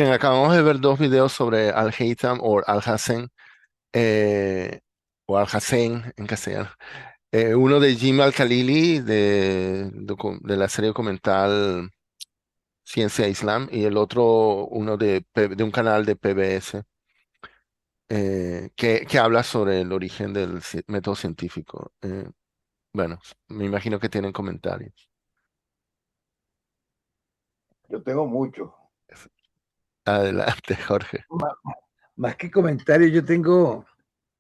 Bien, acabamos de ver dos videos sobre Al-Haytham o Al-Hassen, eh, o Al-Hassen en castellano. Uno de Jim Al-Khalili de la serie documental Ciencia e Islam y el otro uno de un canal de PBS que habla sobre el origen del método científico. Bueno, me imagino que tienen comentarios. Yo tengo mucho. Adelante, Jorge. Má- Más que comentarios, yo tengo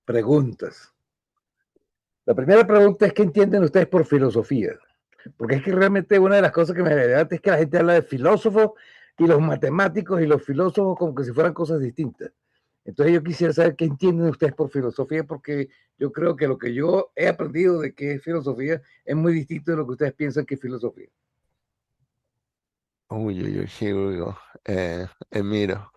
preguntas. La primera pregunta es: ¿qué entienden ustedes por filosofía? Porque es que realmente una de las cosas que me debate es que la gente habla de filósofos y los matemáticos y los filósofos como que si fueran cosas distintas. Entonces yo quisiera saber qué entienden ustedes por filosofía, porque yo creo que lo que yo he aprendido de qué es filosofía es muy distinto de lo que ustedes piensan que es filosofía. Uy, uy, uy, here we go. Emiro.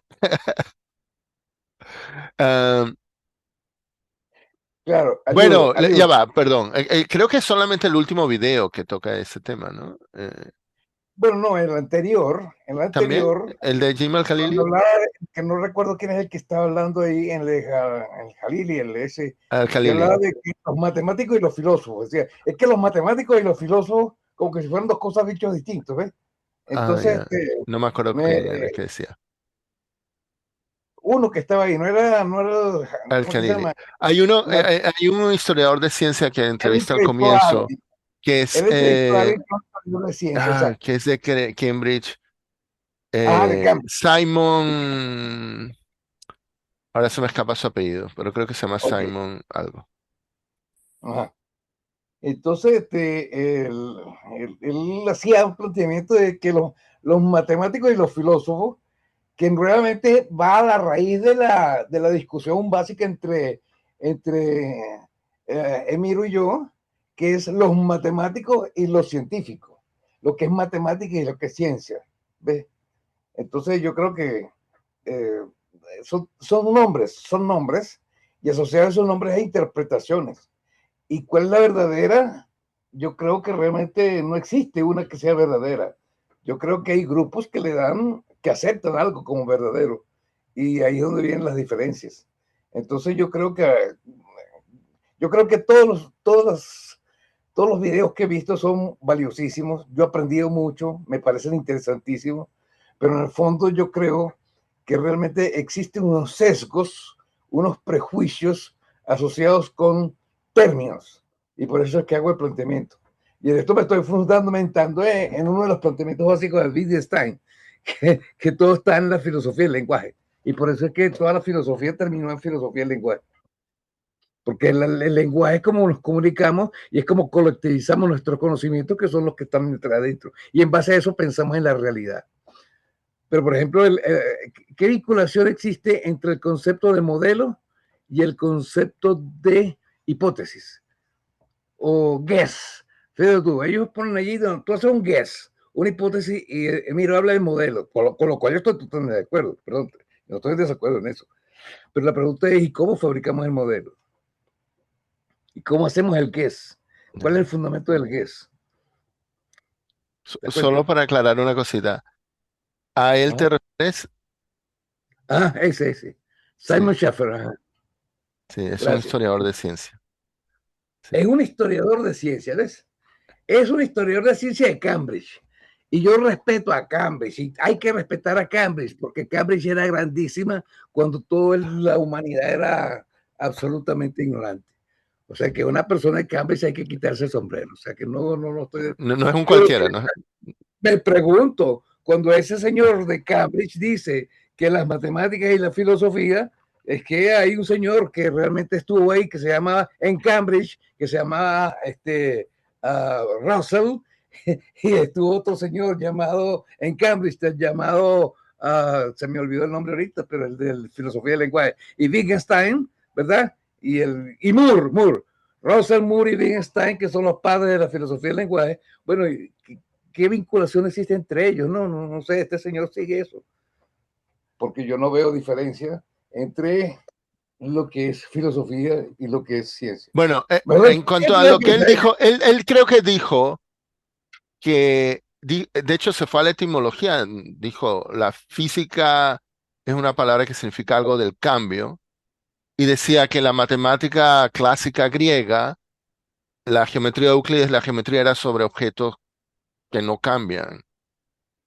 Claro, ayudo, Bueno, ya ayudo. va, perdón. Creo que es solamente el último video que toca ese tema, ¿no? Bueno, no, en el También, anterior, el de Jim cuando Al-Khalili, hablaba, que no recuerdo quién es el que estaba hablando ahí en el Jalili, el que Al-Khalili. hablaba de que los matemáticos y los filósofos. Decía, es que los matemáticos y los filósofos como que si fueran dos cosas bichos distintos, ¿ves? Ah, Entonces, ya. No me acuerdo me, quién era el que decía. uno que estaba ahí, ¿cómo que se Al-Khalili. llama? No, Hay un historiador de ciencia que él entrevista al entrevistó a comienzo, alguien, que es, él entrevistó a alguien que es un libro de ciencia, exacto. que es de Cambridge, Ajá, de Cambridge. Simon, ahora se me escapa su apellido, pero creo que se llama Ok, Simon algo. ajá. Entonces, él hacía un planteamiento de que los matemáticos y los filósofos, que realmente va a la raíz de la discusión básica entre Emiro y yo, que es los matemáticos y los científicos, lo que es matemática y lo que es ciencia. ¿Ves? Entonces yo creo que eh, son nombres, y asociados a esos nombres hay interpretaciones. ¿Y cuál es la verdadera? Yo creo que realmente no existe una que sea verdadera. Yo creo que hay grupos que aceptan algo como verdadero. Y ahí es donde vienen las diferencias. Entonces yo creo que todos los videos que he visto son valiosísimos. Yo he aprendido mucho, me parecen interesantísimos, pero en el fondo yo creo que realmente existen unos sesgos, unos prejuicios asociados con términos. Y por eso es que hago el planteamiento. Y en esto me estoy fundamentando en uno de los planteamientos básicos de Wittgenstein, que todo está en la filosofía del lenguaje. Y por eso es que toda la filosofía terminó en filosofía del lenguaje. Porque el lenguaje es como nos comunicamos y es como colectivizamos nuestros conocimientos, que son los que están detrás adentro. Y en base a eso pensamos en la realidad. Pero, por ejemplo, ¿qué vinculación existe entre el concepto de modelo y el concepto de hipótesis? O guess. Fíjate tú, ellos ponen allí, tú haces un guess, una hipótesis, y Emiro habla de modelo, con lo cual yo estoy totalmente de acuerdo, perdón, no estoy en desacuerdo en eso. Pero la pregunta es: ¿y cómo fabricamos el modelo? ¿Y cómo hacemos el guess? ¿Cuál es el fundamento del guess? ¿Te das Solo cuenta? para aclarar una cosita. ¿A él te Ajá. refieres? Ese. Sí, Simon Schaffer, ajá. sí, es un Gracias. historiador de ciencia. Sí. Es un historiador de ciencia, ¿ves? Es un historiador de ciencia de Cambridge. Y yo respeto a Cambridge, y hay que respetar a Cambridge, porque Cambridge era grandísima cuando toda la humanidad era absolutamente ignorante. O sea que una persona de Cambridge hay que quitarse el sombrero. O sea que no estoy. No, no es un Pero cualquiera, ¿no? me pregunto, cuando ese señor de Cambridge dice que las matemáticas y la filosofía, es que hay un señor que realmente estuvo ahí, que se llama en Cambridge, que se llama Russell, y estuvo otro señor llamado en Cambridge, llamado, se me olvidó el nombre ahorita, pero el de filosofía del lenguaje, y Wittgenstein, ¿verdad? Y Moore, Russell Moore y Wittgenstein, que son los padres de la filosofía del lenguaje. Bueno, ¿qué vinculación existe entre ellos? No sé, este señor sigue eso, porque yo no veo diferencia entre lo que es filosofía y lo que es ciencia. Bueno, ¿Verdad? en cuanto a lo que él dijo, él creo que dijo que, de hecho se fue a la etimología, dijo la física, es una palabra que significa algo del cambio, y decía que la matemática clásica griega, la geometría de Euclides, la geometría era sobre objetos que no cambian.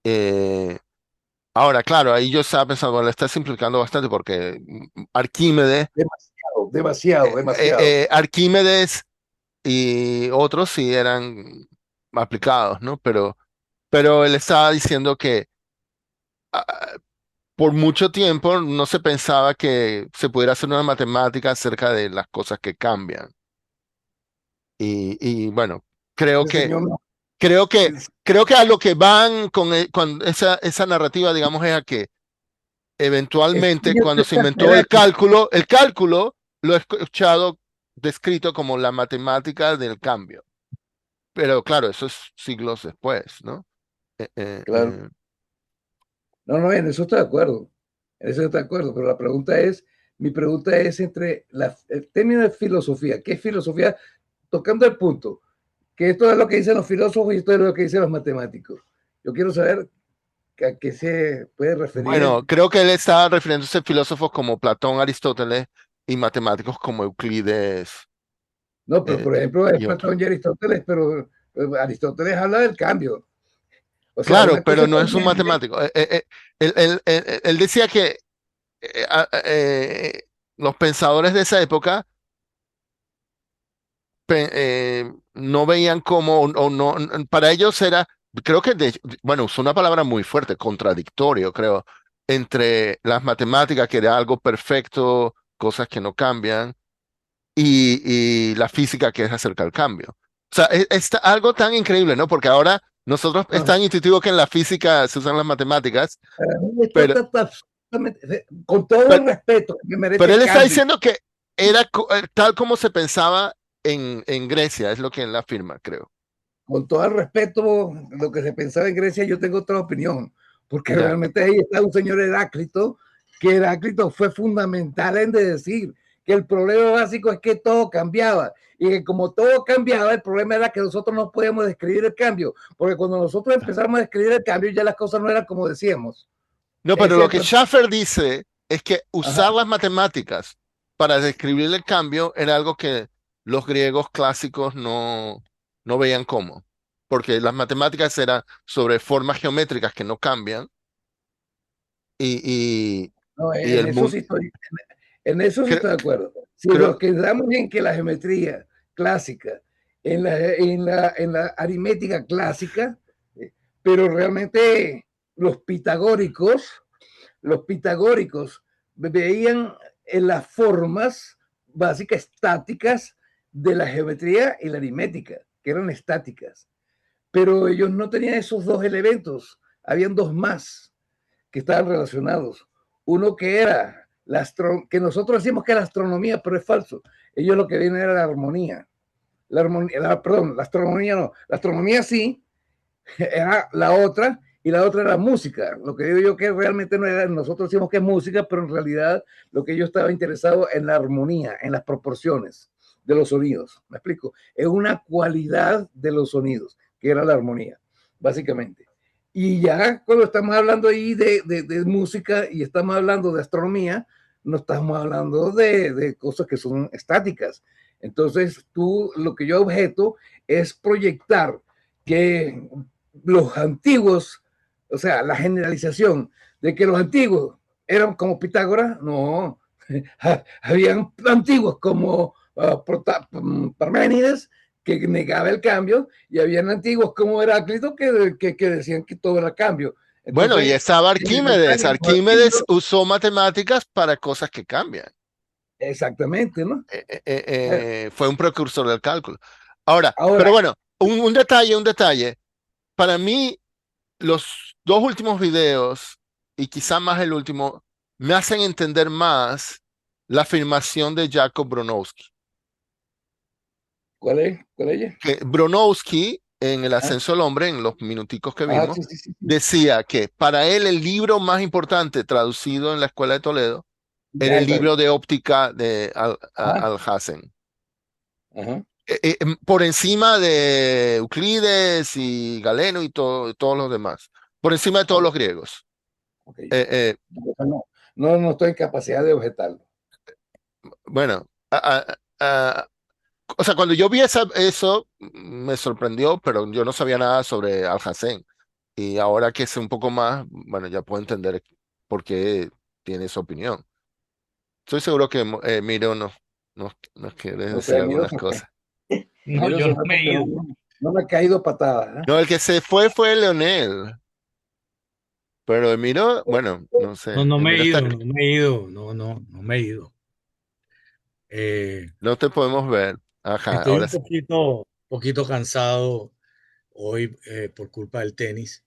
Eh, Ahora, claro, ahí yo estaba pensando, bueno, le está simplificando bastante porque Arquímedes, Demasiado, demasiado, demasiado. Arquímedes y otros sí eran aplicados, ¿no? Pero él estaba diciendo que ah, por mucho tiempo no se pensaba que se pudiera hacer una matemática acerca de las cosas que cambian. Y bueno, creo Ese que, señor no. creo que, Es, creo que a lo que van con esa narrativa, digamos, es a que es eventualmente, niño cuando se de inventó Heráclito. el cálculo lo he escuchado descrito como la matemática del cambio. Pero claro, eso es siglos después, ¿no? Eh, eh, Claro. eh, No, no, en eso estoy de acuerdo. En eso estoy de acuerdo. Pero la pregunta es, mi pregunta es entre el término de filosofía. ¿Qué es filosofía? Tocando el punto, que esto es lo que dicen los filósofos y esto es lo que dicen los matemáticos. Yo quiero saber a qué se puede referir bueno, él. creo que él estaba refiriéndose a filósofos como Platón, Aristóteles y matemáticos como Euclides No, pero por ejemplo, es y otros. Platón y Aristóteles, pero Aristóteles habla del cambio. O sea, Claro, una pero cosa no es un también. matemático. Él decía que los pensadores de esa época no veían cómo, o no, para ellos era, creo que, bueno, usó una palabra muy fuerte, contradictorio, creo, entre las matemáticas, que era algo perfecto, cosas que no cambian, y la física, que es acerca del cambio. O sea, algo tan increíble, ¿no? Porque ahora nosotros es No, tan intuitivo que en la física se usan las matemáticas, para mí esto pero, está absolutamente, con todo pero, el respeto que pero merece él está Cambridge, diciendo que era tal como se pensaba en Grecia, es lo que él afirma, creo. con todo el respeto, lo que se pensaba en Grecia, yo tengo otra opinión, porque Ya. realmente ahí está un señor Heráclito, que Heráclito fue fundamental en decir que el problema básico es que todo cambiaba y que como todo cambiaba, el problema era que nosotros no podíamos describir el cambio, porque cuando nosotros empezamos a describir el cambio ya las cosas no eran como decíamos. No, pero Ese es lo el que problema. Schaffer dice es que Ajá. usar las matemáticas para describir el cambio era algo que los griegos clásicos no veían como, porque las matemáticas eran sobre formas geométricas que no cambian y, No, y el mundo, en eso sí creo, estoy de acuerdo. Si nos creo, quedamos en que la geometría clásica, en la aritmética clásica, pero realmente los pitagóricos, los pitagóricos veían en las formas básicas estáticas de la geometría y la aritmética, que eran estáticas. Pero ellos no tenían esos dos elementos, habían dos más que estaban relacionados. Uno que era que nosotros decimos que era la astronomía, pero es falso. Ellos lo que vienen era la armonía. Perdón, la astronomía no. La astronomía sí, era la otra, y la otra era música. Lo que digo yo que realmente no era, nosotros decimos que es música, pero en realidad lo que yo estaba interesado en la armonía, en las proporciones de los sonidos. ¿Me explico? Es una cualidad de los sonidos, que era la armonía, básicamente. Y ya cuando estamos hablando ahí de música y estamos hablando de astronomía, no estamos hablando de cosas que son estáticas. Entonces, tú, lo que yo objeto es proyectar que los antiguos, o sea, la generalización de que los antiguos eran como Pitágoras, no, habían antiguos como Parménides, que negaba el cambio, y habían antiguos como Heráclito que decían que todo era cambio. bueno, y Entonces, estaba Arquímedes. generalizar Arquímedes usó matemáticas para cosas que cambian. exactamente, ¿no? Fue un precursor del cálculo. Ahora, Ahora, pero bueno, un detalle. Para mí, los dos últimos videos, y quizá más el último, me hacen entender más la afirmación de Jacob Bronowski. ¿cuál es? ¿Cuál es ella? Que Bronowski, en El Ah, ascenso del hombre, en los minuticos que ah, vimos, sí, sí, sí, sí. decía que para él el libro más importante traducido en la Escuela de Toledo era Ya el está. libro de óptica de Ajá, Alhazen. ajá, Por encima de Euclides y Galeno y todos los demás, por encima de todos ok, los griegos. ok. Eh, eh, No. no estoy en capacidad de objetarlo. Bueno, o sea, cuando yo vi eso, me sorprendió, pero yo no sabía nada sobre Al-Hacen. Y ahora que sé un poco más, bueno, ya puedo entender por qué tiene esa opinión. Estoy seguro que Miro nos quiere No decir sé, Miro algunas se fue. cosas. No, Miro yo se no fue me he porque ido. no me ha caído patada. ¿Eh? No, el que se fue Leonel, pero Emiro, bueno, no No, sé, no me he Emiro está, ido, no me he ido, no me he ido. Eh, no te podemos ver. Ajá, Estoy ahora un sí. poquito cansado hoy por culpa del tenis,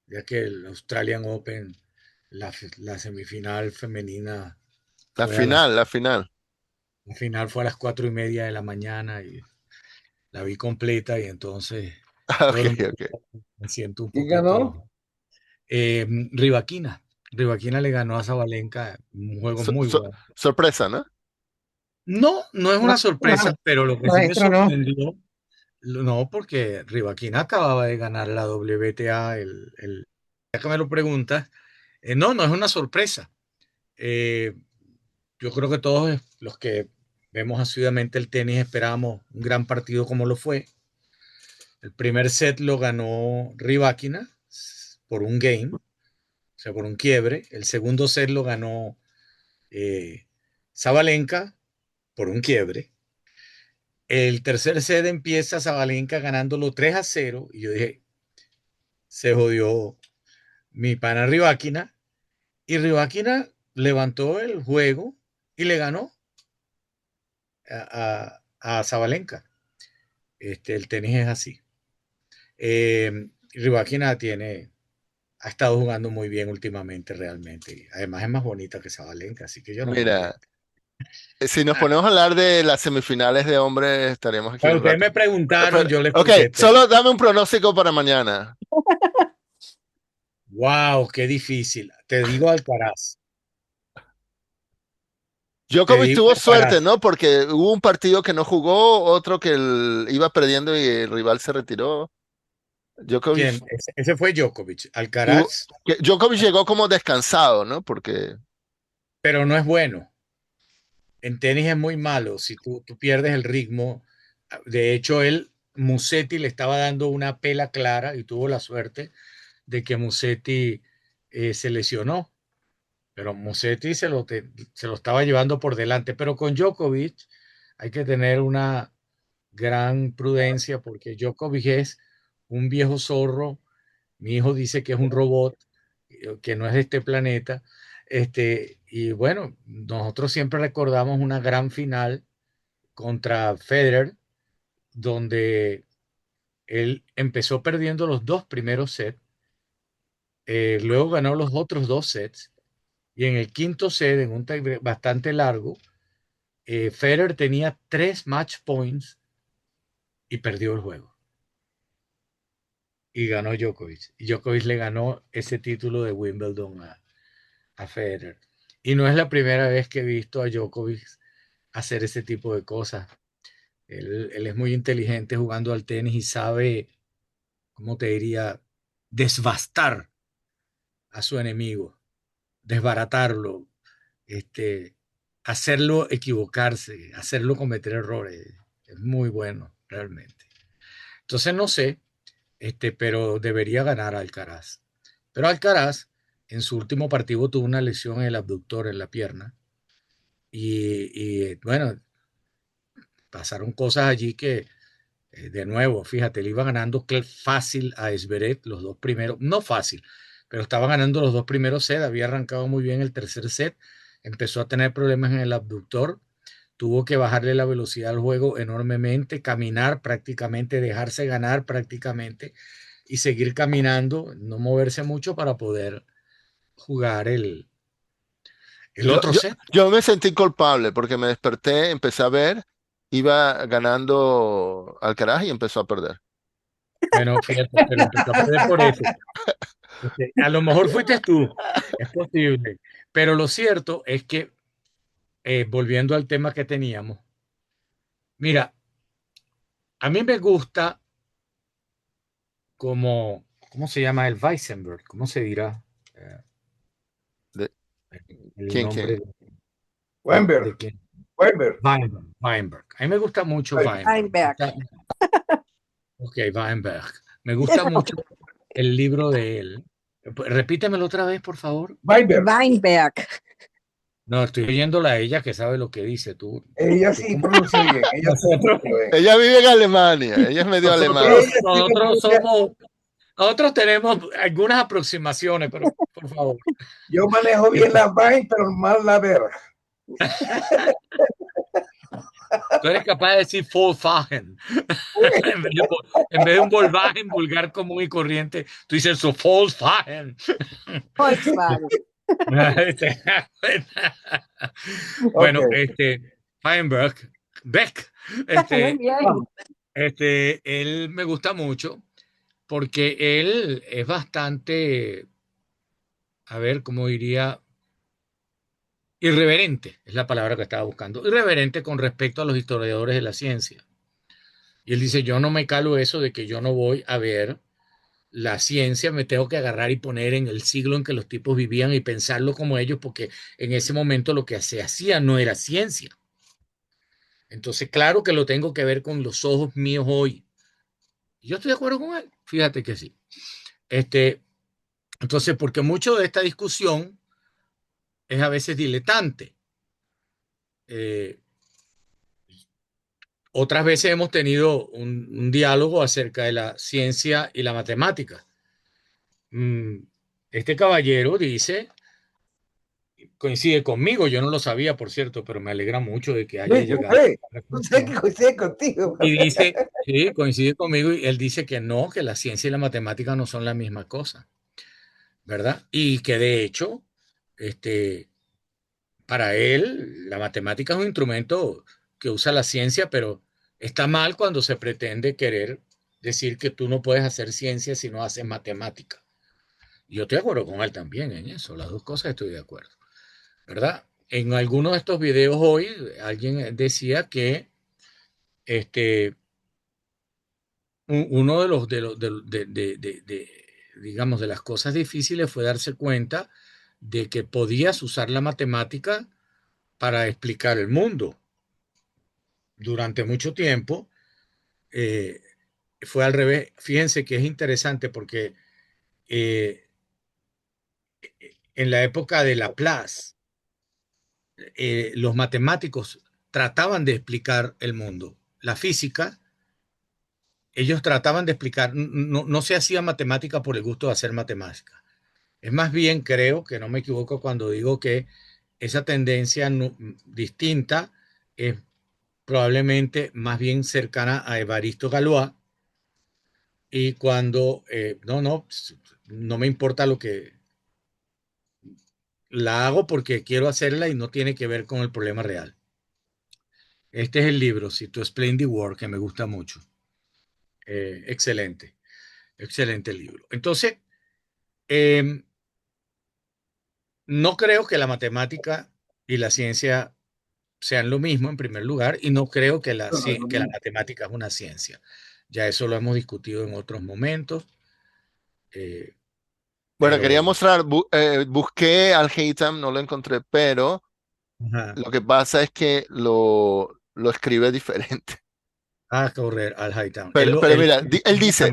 ya que el Australian Open, la semifinal femenina La fue a final, la final. la final fue a las 4:30 de la mañana y la vi completa y entonces Ok, todo el mundo ok. me siento un ¿Quién ganó? poquito. Rivaquina. Rivaquina le ganó a Zabalenka, un juego So- muy so- bueno. sorpresa, ¿no? No, no es No, una sorpresa, no, pero lo que sí me maestro, no. sorprendió, no, porque Rivaquina acababa de ganar la WTA, ya que me lo preguntas, no, no es una sorpresa. Eh, yo creo que todos los que vemos asiduamente el tenis esperamos un gran partido como lo fue. El primer set lo ganó Rivaquina por un game, o sea, por un quiebre. El segundo set lo ganó eh, Sabalenka por un quiebre. El tercer set empieza Sabalenka ganándolo 3-0 y yo dije, se jodió mi pana Rivaquina y Rivaquina levantó el juego y le ganó a Sabalenka. El tenis es así. Rivaquina ha estado jugando muy bien últimamente realmente. Además es más bonita que Sabalenka, así que yo no me Mira, molesta. si nos ponemos a hablar de las semifinales de hombres, estaríamos aquí Bueno, un ustedes rato. me preguntaron, yo les Ok, contesté. solo dame un pronóstico para mañana. Wow, qué difícil. Te digo Alcaraz. Te Djokovic digo tuvo suerte, Alcaraz. ¿no? Porque hubo un partido que no jugó, otro que iba perdiendo y el rival se retiró. Djokovic, ¿Quién? Ese fue Djokovic. Alcaraz, Djokovic llegó como descansado, ¿no? Porque pero no es bueno. En tenis es muy malo si tú pierdes el ritmo. De hecho, Musetti le estaba dando una pela clara y tuvo la suerte de que Musetti se lesionó, pero Musetti se lo estaba llevando por delante. Pero con Djokovic hay que tener una gran prudencia porque Djokovic es un viejo zorro. Mi hijo dice que es un robot, que no es de este planeta. Y bueno, nosotros siempre recordamos una gran final contra Federer, donde él empezó perdiendo los dos primeros sets, luego ganó los otros dos sets, y en el quinto set, en un tie bastante largo, Federer tenía 3 match points y perdió el juego. Y ganó Djokovic. Y Djokovic le ganó ese título de Wimbledon a Federer. Y no es la primera vez que he visto a Djokovic hacer ese tipo de cosas. Él es muy inteligente jugando al tenis y sabe, ¿cómo te diría? Desbastar a su enemigo, desbaratarlo, este, hacerlo equivocarse, hacerlo cometer errores. Es muy bueno, realmente. Entonces, no sé, pero debería ganar Alcaraz. Pero Alcaraz, en su último partido, tuvo una lesión en el abductor, en la pierna. Y bueno, pasaron cosas allí que, de nuevo, fíjate, le iba ganando fácil a Esberet los dos primeros, no fácil, pero estaba ganando los dos primeros sets, había arrancado muy bien el tercer set, empezó a tener problemas en el abductor, tuvo que bajarle la velocidad al juego enormemente, caminar prácticamente, dejarse ganar prácticamente y seguir caminando, no moverse mucho para poder jugar el yo, otro yo, set. yo me sentí culpable porque me desperté, empecé a ver, iba ganando Alcaraz y empezó a perder. Bueno, fíjate, pero empezó a perder por eso. A lo mejor fuiste tú, es posible, pero lo cierto es que, volviendo al tema que teníamos, mira, a mí me gusta ¿cómo se llama el Weissenberg? ¿Cómo se dirá? Eh, El ¿Quién, nombre quién? de Weinberg, que Weinberg. Weinberg, Weinberg. A mí me gusta mucho Ay, Weinberg. Steinbeck. Ok, Weinberg. Me gusta mucho el libro de él. Repítemelo otra vez, por favor. Weinberg. Weinberg. No, estoy oyéndola a ella que sabe lo que dice. Ella Tú sí como pronuncia bien. Ella sí nosotros, pronuncia bien. Ella vive en Alemania, ella es medio alemana. Ella sí nosotros pronuncia. somos, nosotros tenemos algunas aproximaciones, pero por favor. Yo manejo bien la Wein, pero mal la Berg. Tú eres capaz de decir Volkswagen. En vez de un Volkswagen vulgar común y corriente, tú dices su Volkswagen. Volkswagen. Bueno, Ok. Feinberg, Beck, Muy bien. él me gusta mucho porque él es bastante, a ver, ¿cómo diría? Irreverente, es la palabra que estaba buscando. Irreverente con respecto a los historiadores de la ciencia. Y él dice, yo no me calo eso de que yo no voy a ver la ciencia, me tengo que agarrar y poner en el siglo en que los tipos vivían y pensarlo como ellos, porque en ese momento lo que se hacía no era ciencia. Entonces, claro que lo tengo que ver con los ojos míos hoy. Y yo estoy de acuerdo con él. Fíjate que sí. Este, entonces, porque mucho de esta discusión es a veces diletante. Eh, Otras veces hemos tenido un diálogo acerca de la ciencia y la matemática. Mm, Este caballero dice, coincide conmigo, yo no lo sabía, por cierto, pero me alegra mucho de que haya Yo llegado sé, a la tú sabes que conclusión. coincide contigo. Y dice, sí, coincide conmigo, y él dice que no, que la ciencia y la matemática no son la misma cosa, ¿verdad? Y que de hecho, este, para él, la matemática es un instrumento que usa la ciencia, pero está mal cuando se pretende querer decir que tú no puedes hacer ciencia si no haces matemática. Yo estoy de acuerdo con él también en eso, las dos cosas estoy de acuerdo, ¿verdad? En alguno de estos videos hoy, alguien decía que este, uno digamos, de las cosas difíciles fue darse cuenta de que podías usar la matemática para explicar el mundo. Durante mucho tiempo eh, fue al revés. Fíjense que es interesante porque eh, en la época de Laplace, los matemáticos trataban de explicar el mundo. La física, ellos trataban de explicar, no se hacía matemática por el gusto de hacer matemática. Es más bien, creo que no me equivoco cuando digo que esa tendencia distinta es probablemente más bien cercana a Evaristo Galois, y cuando, no me importa lo que la hago porque quiero hacerla y no tiene que ver con el problema real. Este es el libro, si to Explain the World, que me gusta mucho. Excelente, excelente libro. Entonces, eh, no creo que la matemática y la ciencia sean lo mismo en primer lugar, y no creo que que la matemática es una ciencia. Ya eso lo hemos discutido en otros momentos, eh, Bueno, quería pero... mostrar, busqué al Haytham, no lo encontré, pero Ajá. lo que pasa es que lo escribe diferente. A correr al Hightown. Pero mira, él dice,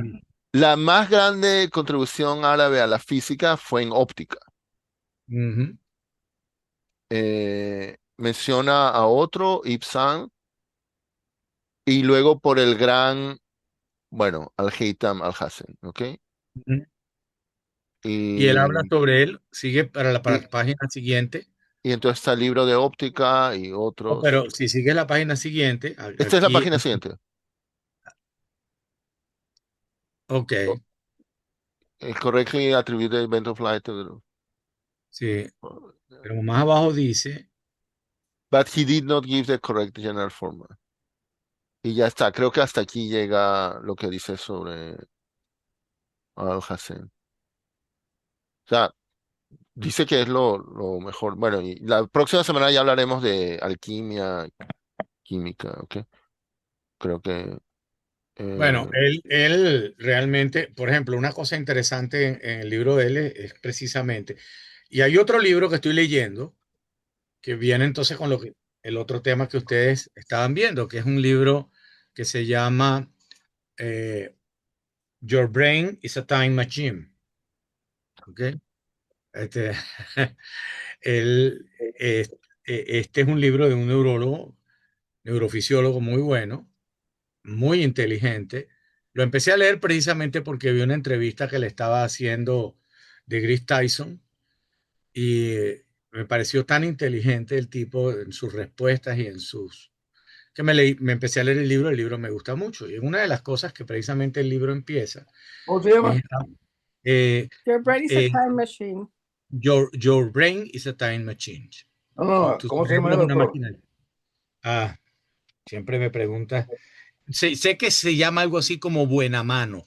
la más grande contribución árabe a la física fue en óptica. Ujú, Menciona a otro, Ibsen, y luego por el gran, bueno, Al-Haytham Al-Hassen, ¿ok? ujú. Y él habla Y, sobre él, sigue para y, la página siguiente. y entonces está el libro de óptica y No, otros. pero si sigue la página siguiente, Esta es la aquí, página siguiente. ok, Correctly attributed event of light sí, pero más abajo dice, but he did not give the correct general formula. Y ya está, creo que hasta aquí llega lo que dice sobre Al-Hassen. O sea, dice que es lo mejor. Bueno, y la próxima semana ya hablaremos de alquimia, química, ¿ok? Creo que... bueno, eh, él realmente, por ejemplo, una cosa interesante en el libro de él es precisamente, Y hay otro libro que estoy leyendo que viene entonces con el otro tema que ustedes estaban viendo, que es un libro que se llama Your Brain is a Time Machine. ¿Ok? Este, él, este es un libro de un neurólogo, neurofisiólogo muy bueno, muy inteligente. Lo empecé a leer precisamente porque vi una entrevista que le estaba haciendo de Chris Tyson y me pareció tan inteligente el tipo en sus respuestas y en sus... que me empecé a leer el libro me gusta mucho. Y una de las cosas que precisamente el libro empieza ¿Cómo se llama? es... eh, Your brain is a eh, time machine. your brain is a time machine. No, no, no. Tu ¿Cómo se llama cerebro el es una autor? máquina. Ah, siempre me preguntas. Sé que se llama algo así como buena mano.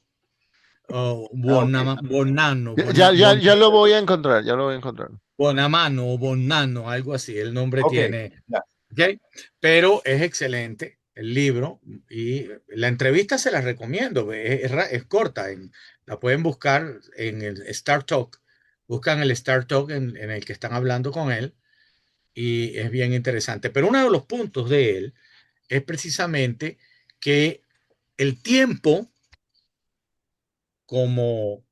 O Ok. bonano, Ya lo voy a encontrar, ya lo voy a encontrar. bonamano o bonano, algo así. El nombre Ok. tiene. Ya. ¿Ok? Pero es excelente el libro y la entrevista se la recomiendo. Es corta. La pueden buscar en el Star Talk. Buscan el Star Talk en el que están hablando con él y es bien interesante. Pero uno de los puntos de él es precisamente que el tiempo, como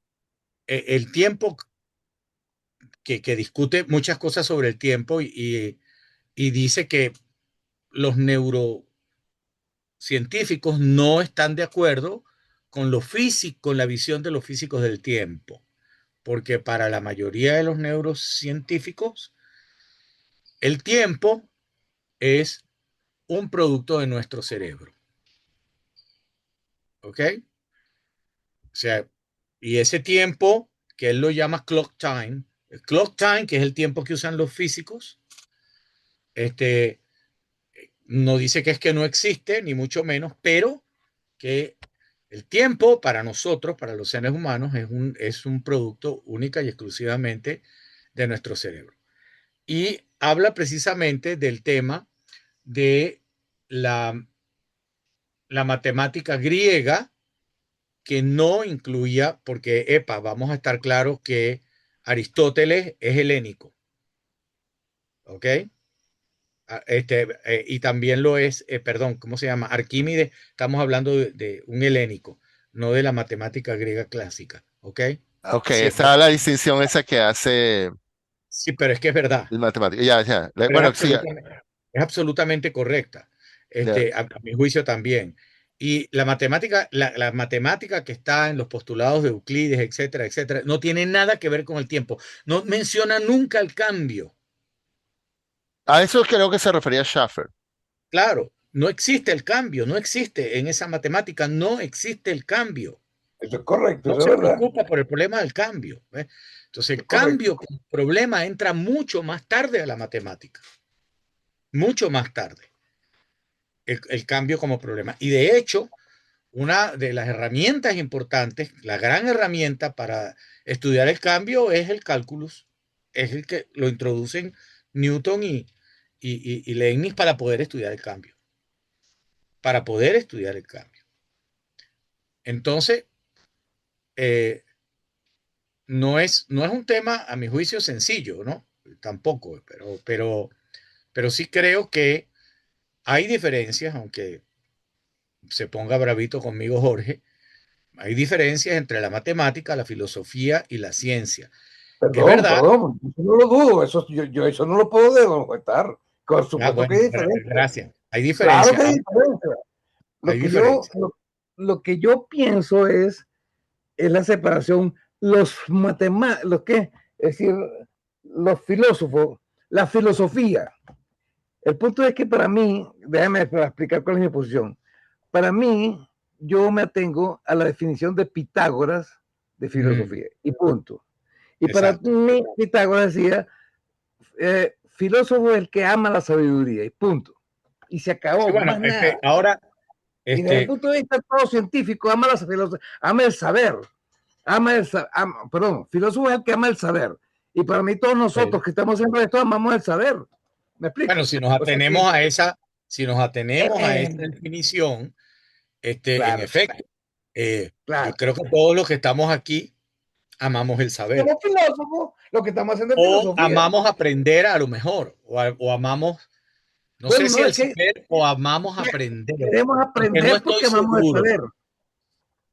el tiempo que discute muchas cosas sobre el tiempo y dice que los neurocientíficos no están de acuerdo con lo físico, con la visión de los físicos del tiempo, porque para la mayoría de los neurocientíficos el tiempo es un producto de nuestro cerebro, ¿ok? O sea, y ese tiempo que él lo llama clock time, que es el tiempo que usan los físicos, este, no dice que es que no existe, ni mucho menos, pero que el tiempo para nosotros, para los seres humanos, es un producto única y exclusivamente de nuestro cerebro. Y habla precisamente del tema de la, la matemática griega que no incluía, porque, vamos a estar claros que Aristóteles es helénico, ¿ok? Y también lo es, perdón, ¿cómo se llama? Arquímedes, estamos hablando de un helénico, no de la matemática griega clásica, ¿ok? Ok, Sí, está la distinción esa que hace sí, pero es que es verdad, el matemático. Ya, ya. pero Bueno, sí, es absolutamente correcta, ya. a mi juicio también. Y la matemática que está en los postulados de Euclides, etcétera, etcétera, no tiene nada que ver con el tiempo. No menciona nunca el cambio. A eso creo que se refería Schaffer. Claro, no existe el cambio, no existe en esa matemática, no existe el cambio. Eso es correcto, No eso es se verdad. preocupa por el problema del cambio. ¿Ves? Entonces, Eso el es correcto. cambio como problema entra mucho más tarde a la matemática, mucho más tarde, el cambio como problema. Y de hecho, una de las herramientas importantes, la gran herramienta para estudiar el cambio es el cálculus, es el que lo introducen Newton y Leibniz para poder estudiar el cambio, para poder estudiar el cambio. Entonces, eh, no es un tema, a mi juicio, sencillo, ¿no? Tampoco, pero sí creo que hay diferencias, aunque se ponga bravito conmigo Jorge, hay diferencias entre la matemática, la filosofía y la ciencia. Es Perdón, verdad. perdón, eso no lo dudo, eso, yo eso no lo puedo desconectar. Por supuesto que Bueno, hay diferencia. gracias. Hay Claro que diferencia, hay diferencia. Lo hay que yo, diferencia. lo que yo pienso es la separación, los matemáticos, los que, es decir, los filósofos, la filosofía. El punto es que para mí, déjame explicar cuál es mi posición. Para mí, yo me atengo a la definición de Pitágoras de filosofía y punto. Y para Exacto. mí, Pitágoras decía, filósofo es el que ama la sabiduría y punto. Y se Sí, acabó, bueno, más nada. ahora, Y desde el punto de vista todo científico, ama la filosofía, ama el saber, perdón, filósofo es el que ama el saber. Y para mí todos nosotros que estamos haciendo esto amamos el saber. ¿Me bueno, explico? O sea que, si nos atenemos a esa definición, en claro, efecto, yo claro. creo que todos los que estamos aquí amamos el saber. Somos filósofos, lo que estamos haciendo es O filosofía. amamos aprender a lo mejor, o amamos, no Bueno, sé si no, el es que saber o amamos aprender, queremos porque no aprender estoy porque amamos el seguro. saber.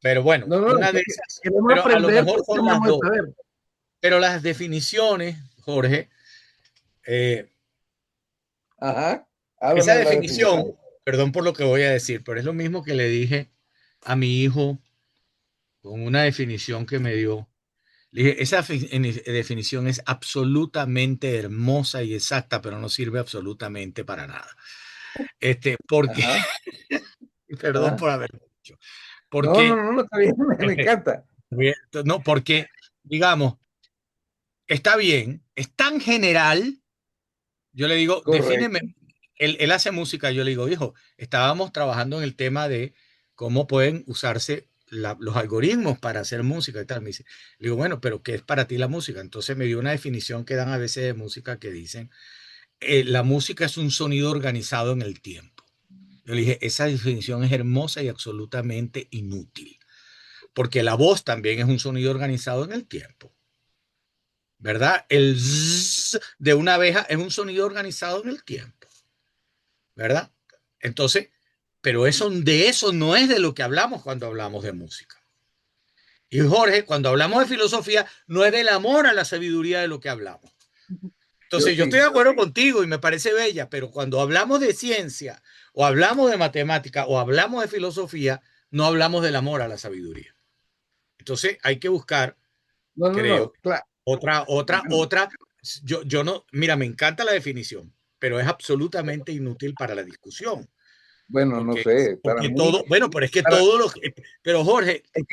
Pero bueno, No, una es de que esas, queremos pero a lo aprender mejor porque son las amamos el dos. saber. Pero las definiciones, Jorge, eh, Ajá. esa Háblame de la definición, definición. perdón por lo que voy a decir, pero es lo mismo que le dije a mi hijo con una definición que me dio. Le dije, esa definición es absolutamente hermosa y exacta, pero no sirve absolutamente para nada. Porque, Ajá. perdón Ajá. por haberlo dicho, No, no, porque, no, no, está bien, me encanta. no, porque, digamos, está bien, es tan general. Yo le digo, defíneme. Correcto. Él hace música. Yo le digo, hijo, estábamos trabajando en el tema de cómo pueden usarse los algoritmos para hacer música y tal. Me dice, le digo, bueno, pero ¿qué es para ti la música? Entonces me dio una definición que dan a veces de música que dicen, la música es un sonido organizado en el tiempo. Yo le dije, esa definición es hermosa y absolutamente inútil, porque la voz también es un sonido organizado en el tiempo. ¿Verdad? El zzz de una abeja es un sonido organizado en el tiempo, ¿verdad? Entonces, pero de eso no es de lo que hablamos cuando hablamos de música. Y Jorge, cuando hablamos de filosofía, no es del amor a la sabiduría de lo que hablamos. Yo Entonces, yo estoy sí. de acuerdo contigo y me parece bella, pero cuando hablamos de ciencia, o hablamos de matemática, o hablamos de filosofía, no hablamos del amor a la sabiduría. Entonces, hay que buscar, No, no, creo, no. Claro. otra. Yo no, mira, me encanta la definición, pero es absolutamente inútil para la discusión. Bueno, no Porque, sé. Para porque mí, todo, bueno, pero es que para, todo lo pero Jorge, es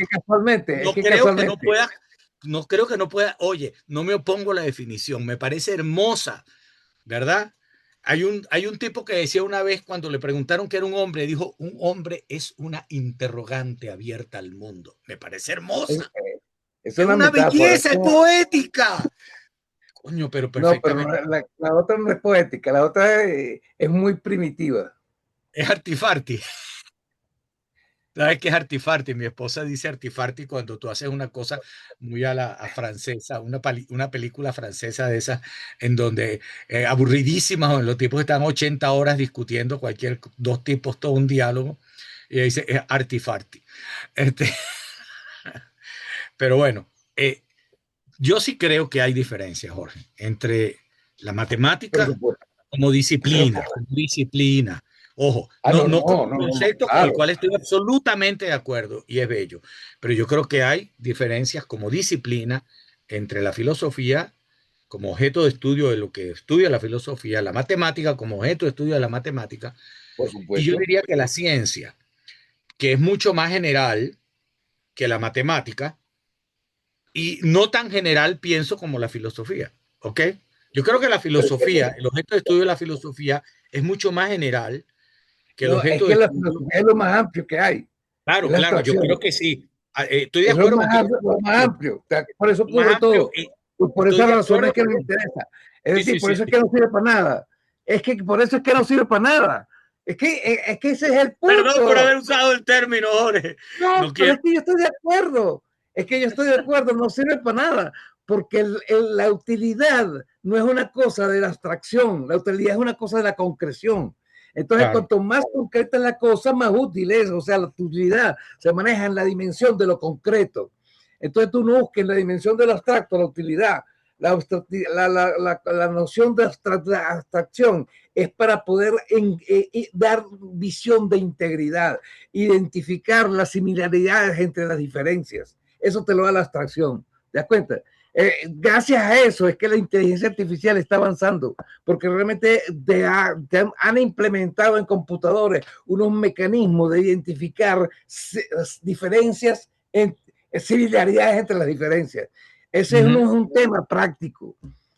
no que creo que no casualmente. pueda, no creo que no pueda, oye, no me opongo a la definición, me parece hermosa, ¿verdad? Hay un tipo que decía una vez cuando le preguntaron qué era un hombre, dijo, un hombre es una interrogante abierta al mundo. Me parece Es, hermosa. es Es una una metáfora. Es belleza, es como, poética. Coño, pero no, pero perfectamente. la otra no es poética. La otra es muy primitiva. Es artifarti. ¿Sabes qué es artifarti? Mi esposa dice artifarti cuando tú haces una cosa muy a francesa, una película francesa de esas, en donde aburridísimas, donde los tipos están 80 horas discutiendo dos tipos, todo un diálogo, y ella dice es artifarti. Este, pero bueno, yo sí creo que hay diferencias, Jorge, entre la Por matemática supuesto. como Pero, disciplina. Ojo, no, no como no, un no, no, concepto con el claro. cual estoy absolutamente de acuerdo y es bello, pero yo creo que hay diferencias como disciplina entre la filosofía como objeto de estudio de lo que estudia la filosofía, la matemática como objeto de estudio de la matemática, Por y yo supuesto. diría que la ciencia, que es mucho más general que la matemática, y no tan general pienso como la filosofía, ¿ok? Yo creo que la Pero es que, filosofía, el objeto de estudio de la filosofía es mucho más general que el no, es objeto de que la estudio. filosofía es lo más amplio que hay. Es Claro, la claro, yo creo abstracción. que sí. Estoy de Es acuerdo contigo. lo más amplio. Por eso Lo más cubre amplio todo. y Y por estoy esas de razones acuerdo. que me interesa. Es Sí, decir, sí, por sí, eso es sí. que no sirve para nada. Es que por eso es que no sirve para nada. Es que ese es el Perdón por punto. haber usado el término, Jorge. No, No pero quiero. es que yo estoy de acuerdo. Es que yo estoy de acuerdo, no sirve para nada. Porque la utilidad no es una cosa de la abstracción, la utilidad es una cosa de la concreción. Entonces, Claro, cuanto más concreta es la cosa, más útil es. O sea, la utilidad se maneja en la dimensión de lo concreto. Entonces, tú no busques en la dimensión de lo abstracto la utilidad. La noción de abstracción es para poder dar visión de integridad, identificar las similaridades entre las diferencias. Eso te lo da la abstracción. ¿Te das cuenta? Gracias a eso es que la inteligencia artificial está avanzando, porque realmente te han implementado en computadores unos mecanismos de identificar diferencias, similaridades entre las diferencias. Ese no es un tema práctico.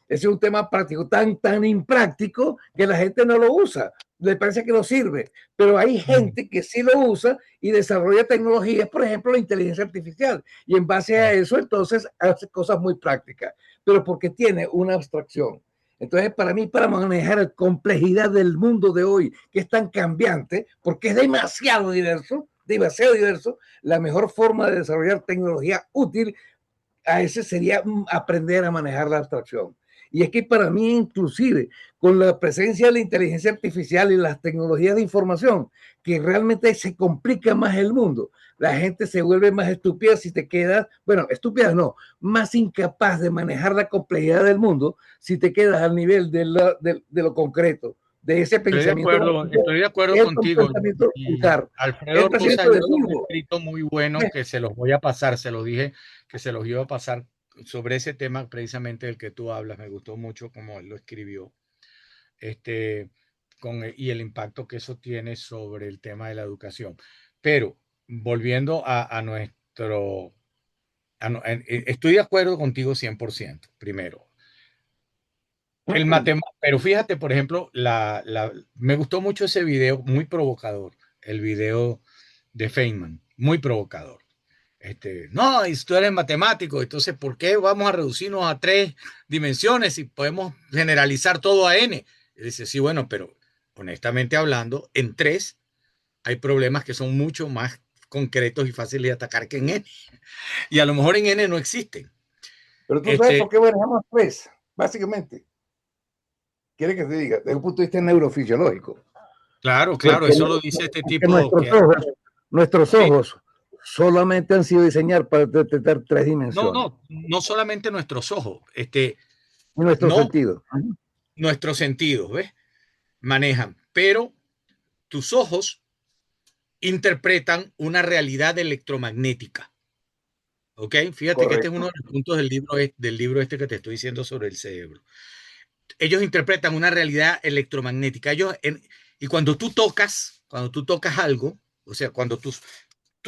Ese es un tema práctico, tan impráctico que la gente no lo usa. Le parece que no sirve, pero hay gente que sí lo usa y desarrolla tecnologías, por ejemplo, la inteligencia artificial, y en base a eso entonces hace cosas muy prácticas, pero porque tiene una abstracción. Entonces, para mí, para manejar la complejidad del mundo de hoy, que es tan cambiante, porque es demasiado diverso, la mejor forma de desarrollar tecnología útil a ese sería aprender a manejar la abstracción. Y es que para mí, inclusive, con la presencia de la inteligencia artificial y las tecnologías de información, que realmente se complica más el mundo, la gente se vuelve más estúpida si te quedas, bueno, estúpida no, más incapaz de manejar la complejidad del mundo si te quedas al nivel de lo concreto, de ese pensamiento. Estoy de acuerdo Es un contigo. pensamiento Y vulgar. Alfredo El Rosa pensamiento de hizo un Hugo. escrito muy bueno que se los voy a pasar, se los dije que se los iba a pasar sobre ese tema precisamente del que tú hablas. Me gustó mucho cómo él lo escribió, este, y el impacto que eso tiene sobre el tema de la educación. Pero volviendo a nuestro, estoy de acuerdo contigo 100%, primero. Pero fíjate, por ejemplo, me gustó mucho ese video, muy provocador, el video de Feynman, muy provocador. No, y si tú eres matemático, entonces, ¿por qué vamos a reducirnos a 3 dimensiones si podemos generalizar todo a n? Y dice, sí, bueno, pero honestamente hablando, en 3 hay problemas que son mucho más concretos y fáciles de atacar que en n. Y a lo mejor en n no existen. Pero tú sabes por qué manejamos 3, básicamente. Quiere que te diga, desde un punto de vista neurofisiológico. Claro, claro, eso lo dice este tipo. Nuestros ojos solamente han sido diseñados para detectar 3 dimensiones. No solamente nuestros ojos, nuestros sentidos. Nuestros sentidos, ¿ves? Manejan, pero tus ojos interpretan una realidad electromagnética. ¿Ok? Fíjate. Correcto. Que este es uno de los puntos del libro este que te estoy diciendo sobre el cerebro. Ellos interpretan una realidad electromagnética. Y cuando tú tocas algo, o sea, cuando tus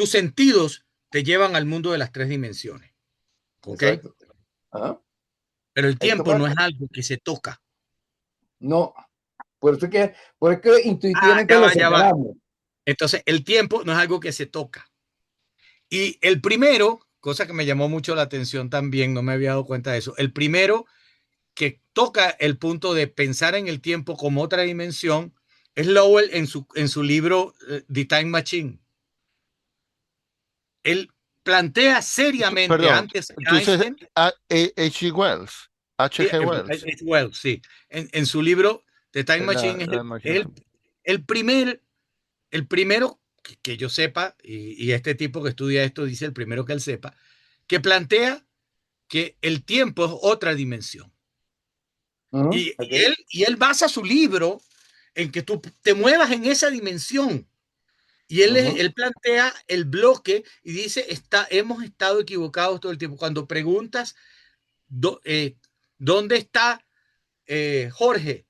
sentidos te llevan al mundo de las 3 dimensiones. ¿Ok? Ajá. Pero el tiempo no es algo que se toca. No. Por eso que intuitivamente lo separamos. Entonces, el tiempo no es algo que se toca. Y el primero, cosa que me llamó mucho la atención también, no me había dado cuenta de eso, el primero que toca el punto de pensar en el tiempo como otra dimensión es Lowell en su libro The Time Machine. Él plantea seriamente, perdón, antes que entonces, Einstein, H.G. Wells. H.G. Wells. Wells, sí. En su libro The Time Machine es el primero que yo sepa, y este tipo que estudia esto dice el primero que él sepa, que plantea que el tiempo es otra dimensión. Y él basa su libro en que tú te muevas en esa dimensión. Y él plantea el bloque y dice, hemos estado equivocados todo el tiempo. Cuando preguntas, ¿dónde está Jorge?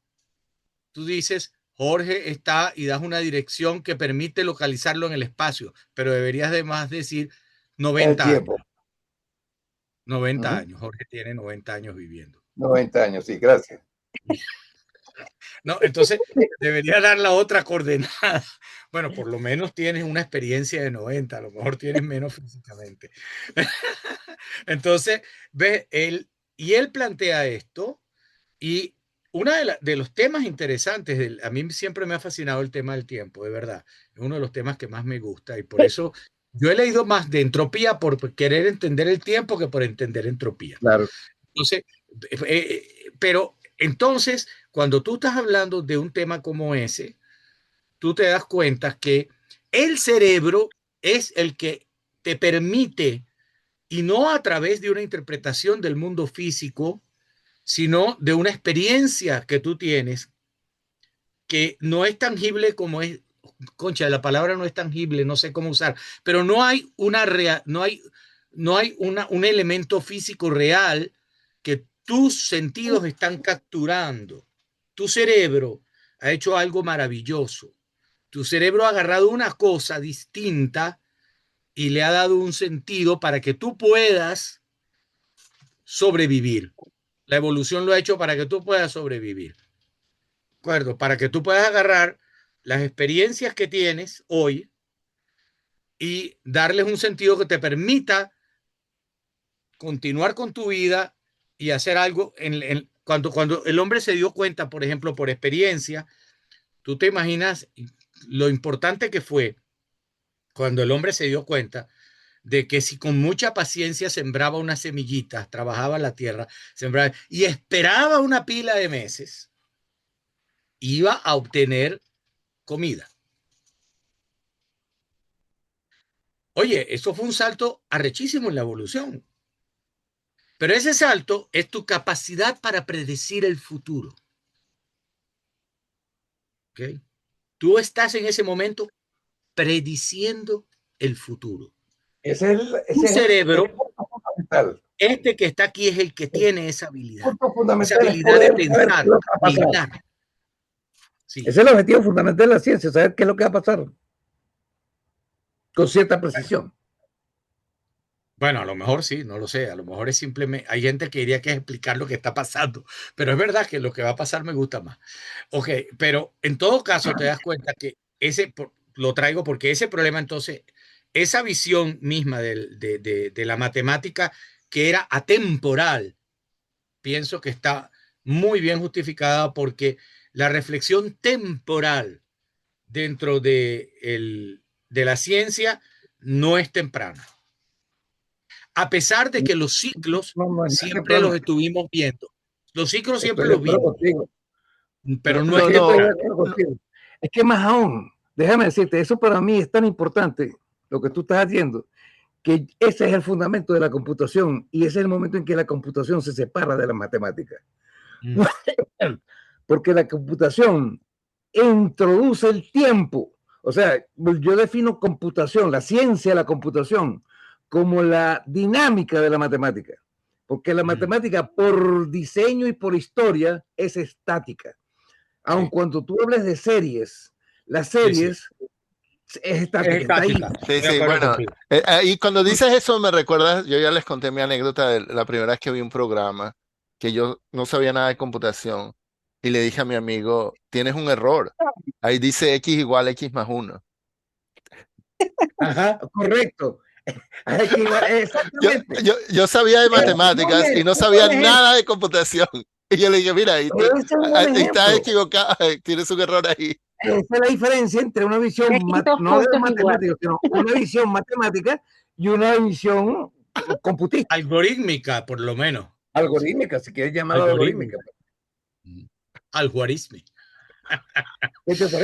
Tú dices, Jorge está, y das una dirección que permite localizarlo en el espacio, pero deberías además decir 90 años. 90 años. Jorge tiene 90 años viviendo. 90 años, sí, gracias. No, entonces debería dar la otra coordenada. Bueno, por lo menos tienes una experiencia de 90, a lo mejor tienes menos físicamente. Entonces, ve, él plantea esto, y uno de los temas interesantes, a mí siempre me ha fascinado el tema del tiempo, de verdad. Es uno de los temas que más me gusta, y por eso yo he leído más de entropía por querer entender el tiempo que por entender entropía. Claro. Entonces, pero entonces, cuando tú estás hablando de un tema como ese, tú te das cuenta que el cerebro es el que te permite, y no a través de una interpretación del mundo físico, sino de una experiencia que tú tienes, que no es tangible como es, concha, la palabra no es tangible, no sé cómo usar, pero no hay un elemento físico real que tus sentidos están capturando. Tu cerebro ha hecho algo maravilloso. Tu cerebro ha agarrado una cosa distinta y le ha dado un sentido para que tú puedas sobrevivir. La evolución lo ha hecho para que tú puedas sobrevivir. ¿De acuerdo? Para que tú puedas agarrar las experiencias que tienes hoy y darles un sentido que te permita continuar con tu vida y hacer algo. Cuando el hombre se dio cuenta, por ejemplo, por experiencia, tú te imaginas lo importante que fue cuando el hombre se dio cuenta de que si con mucha paciencia sembraba unas semillitas, trabajaba la tierra, sembraba y esperaba una pila de meses, iba a obtener comida. Oye, eso fue un salto arrechísimo en la evolución. Pero ese salto es tu capacidad para predecir el futuro. ¿Okay? Tú estás en ese momento prediciendo el futuro. Tu cerebro, este que está aquí, es el que tiene esa habilidad. Esa habilidad de pensar, meditar. Sí. Ese es el objetivo fundamental de la ciencia, saber qué es lo que va a pasar con cierta precisión. Bueno, a lo mejor sí, no lo sé. A lo mejor es simplemente, hay gente que diría que es explicar lo que está pasando, pero es verdad que lo que va a pasar me gusta más. Ok, pero en todo caso te das cuenta que lo traigo porque ese problema, entonces, esa visión misma de la matemática que era atemporal, pienso que está muy bien justificada porque la reflexión temporal dentro de la ciencia no es temprana. A pesar de que los ciclos siempre los estuvimos viendo. Los ciclos siempre los vimos. Pero no es Es que más aún, déjame decirte, eso para mí es tan importante, lo que tú estás haciendo, que ese es el fundamento de la computación y ese es el momento en que la computación se separa de la matemática. Porque la computación introduce el tiempo. O sea, yo defino computación, la ciencia de la computación, como la dinámica de la matemática. Porque la matemática, por diseño y por historia, es estática. Aun cuando tú hables de series, las series es estática. Es estática. Sí, bueno. Y cuando dices eso me recuerdas, yo ya les conté mi anécdota de la primera vez que vi un programa, que yo no sabía nada de computación, y le dije a mi amigo, tienes un error. Ahí dice X igual X más 1. Ajá, correcto. Yo sabía de matemáticas y no sabía nada de computación. Y yo le dije, mira, ahí estás equivocado, tienes un error ahí. Esa es la diferencia entre una visión no de matemática, sino una visión matemática y una visión computista. Algorítmica, por lo menos. Algorítmica, si quieres llamarlo algorítmica. Algoritmi.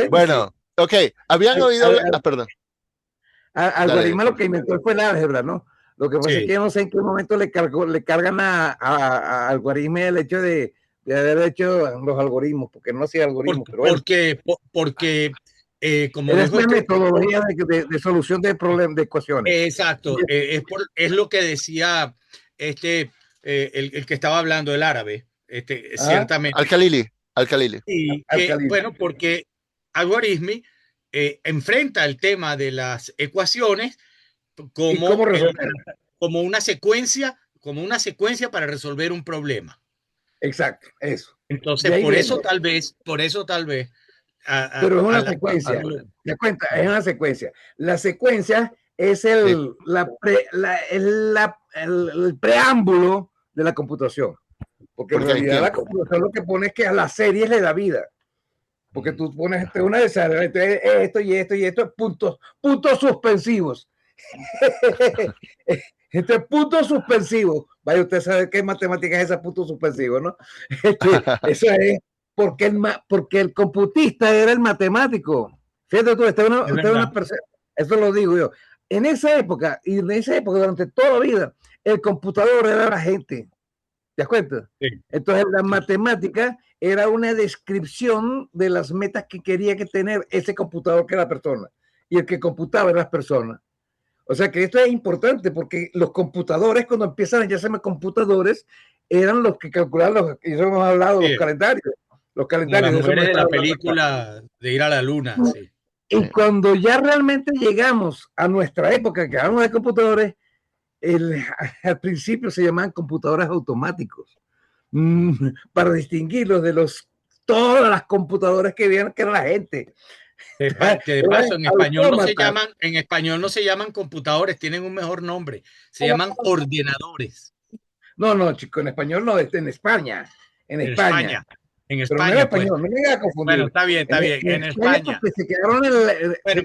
Bueno, ok, habían oído... perdón. Algoritmo lo que inventó fue el álgebra, ¿no? Lo que pasa es que yo no sé en qué momento le cargan a algoritmo el hecho de haber hecho los algoritmos, porque no hacía algoritmos. Porque como es una metodología de solución de problemas, de ecuaciones. Exacto, es lo que decía el que estaba hablando, el árabe, ciertamente. Al-Khalili. Bueno, porque algoritmi enfrenta el tema de las ecuaciones como una secuencia para resolver un problema. Exacto, eso. Entonces, por eso tal vez. Pero es una secuencia. ¿Te cuenta? Es una secuencia. La secuencia es el preámbulo de la computación. Porque en realidad la computación lo que pone es que a las series le da vida. Porque tú pones una de esas, esto y esto y esto, puntos suspensivos. Puntos suspensivos. Vaya, usted sabe qué matemática es esa, puntos suspensivos, ¿no? Eso es porque el computista era el matemático. Fíjate tú, una persona, eso lo digo yo. En esa época, durante toda la vida, el computador era la gente. ¿Te das cuenta? Sí. Entonces, la matemática era una descripción de las metas que quería tener ese computador que era la persona. Y el que computaba eran las personas. O sea que esto es importante porque los computadores, cuando empiezan a llamarse computadores, eran los que calculaban y eso hemos hablado, los calendarios. Los calendarios. Las mujeres de la película de ir a la luna. Sí. Y cuando ya realmente llegamos a nuestra época, que hablamos de computadores, al principio se llamaban computadores automáticos, para distinguirlos de todas las computadoras que vieron que era la gente. Que de paso, en español no se llaman computadores, tienen un mejor nombre, se llaman ordenadores. No, chico, en español no, en España. En España. En España, español, no me voy a confundir. Bueno, está bien, en España. Se quedaron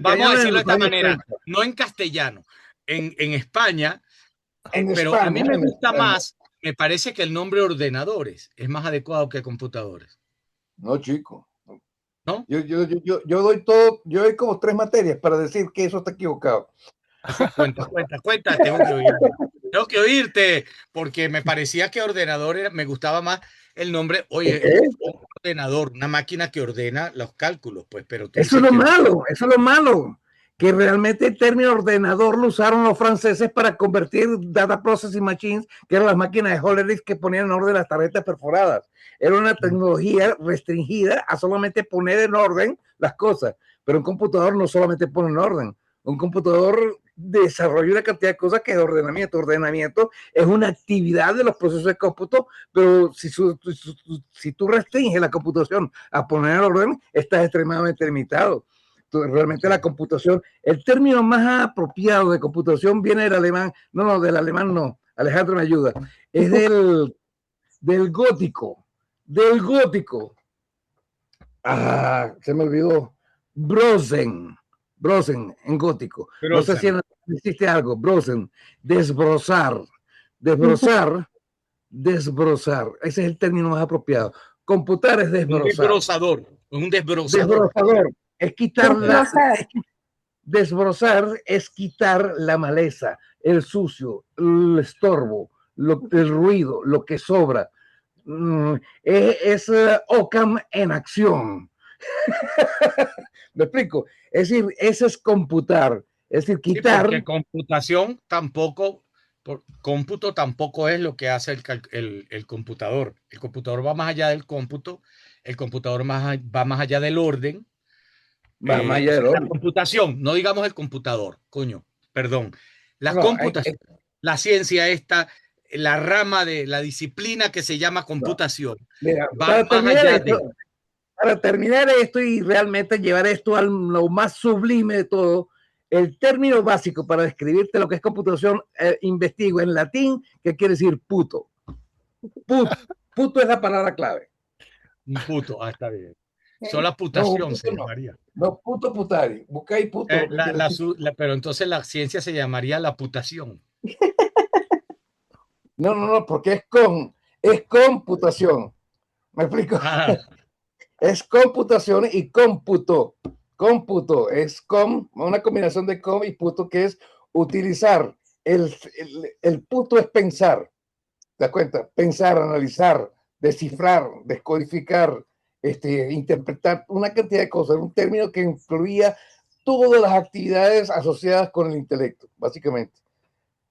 vamos a decirlo de esta manera, no en castellano. en España, En pero a mí España, me en gusta España. más, me parece que el nombre ordenadores es más adecuado que computadores, No, chico. ¿no? Yo doy todo, yo doy como 3 materias para decir que eso está equivocado. Así, cuenta, tengo que oírte, porque me parecía que ordenador era, me gustaba más el nombre, oye, ¿Eh? un ordenador, una máquina que ordena los cálculos, pues, pero tú Eso es dices lo que no. malo, eso es lo malo. Que realmente el término ordenador lo usaron los franceses para convertir data processing machines, que eran las máquinas de Hollerith que ponían en orden las tarjetas perforadas. Era una tecnología restringida a solamente poner en orden las cosas. Pero un computador no solamente pone en orden. Un computador desarrolla una cantidad de cosas que es ordenamiento. Ordenamiento es una actividad de los procesos de cómputo, pero si tú restringes la computación a poner en orden, estás extremadamente limitado. Realmente la computación, el término más apropiado de computación viene del alemán, del alemán no, Alejandro me ayuda, es del gótico, se me olvidó, Brosen en gótico, no sé si existe algo, Brosen, desbrozar, ese es el término más apropiado. Computar es desbrozar. Un desbrozador. Es quitar desbrozar es quitar la maleza, el sucio, el estorbo, el ruido, lo que sobra. Es Occam en acción. ¿Me explico? Es decir, eso es computar. Es decir, quitar. Sí, porque computación tampoco, cómputo tampoco es lo que hace el computador. El computador va más allá del cómputo, el computador va más allá del orden. Va más allá del orden. La computación, no digamos el computador, coño, perdón. La No, computación, la ciencia esta, la rama de la disciplina que se llama computación, mira, va más allá de... Para terminar esto y realmente llevar esto a lo más sublime de todo, el término básico para describirte lo que es computación, investigo en latín, que quiere decir puto. Puto es la palabra clave. Un puto, está bien. Sola putación se llamaría. No, puto putari. Busca ahí puto. Pero entonces la ciencia se llamaría la putación. No, porque es computación. ¿Me explico? Ah. Es computación y cómputo. Cómputo es una combinación de com y puto, que es utilizar. El puto es pensar. ¿Te das cuenta? Pensar, analizar, descifrar, descodificar, interpretar una cantidad de cosas. Un término que incluía todas las actividades asociadas con el intelecto, básicamente.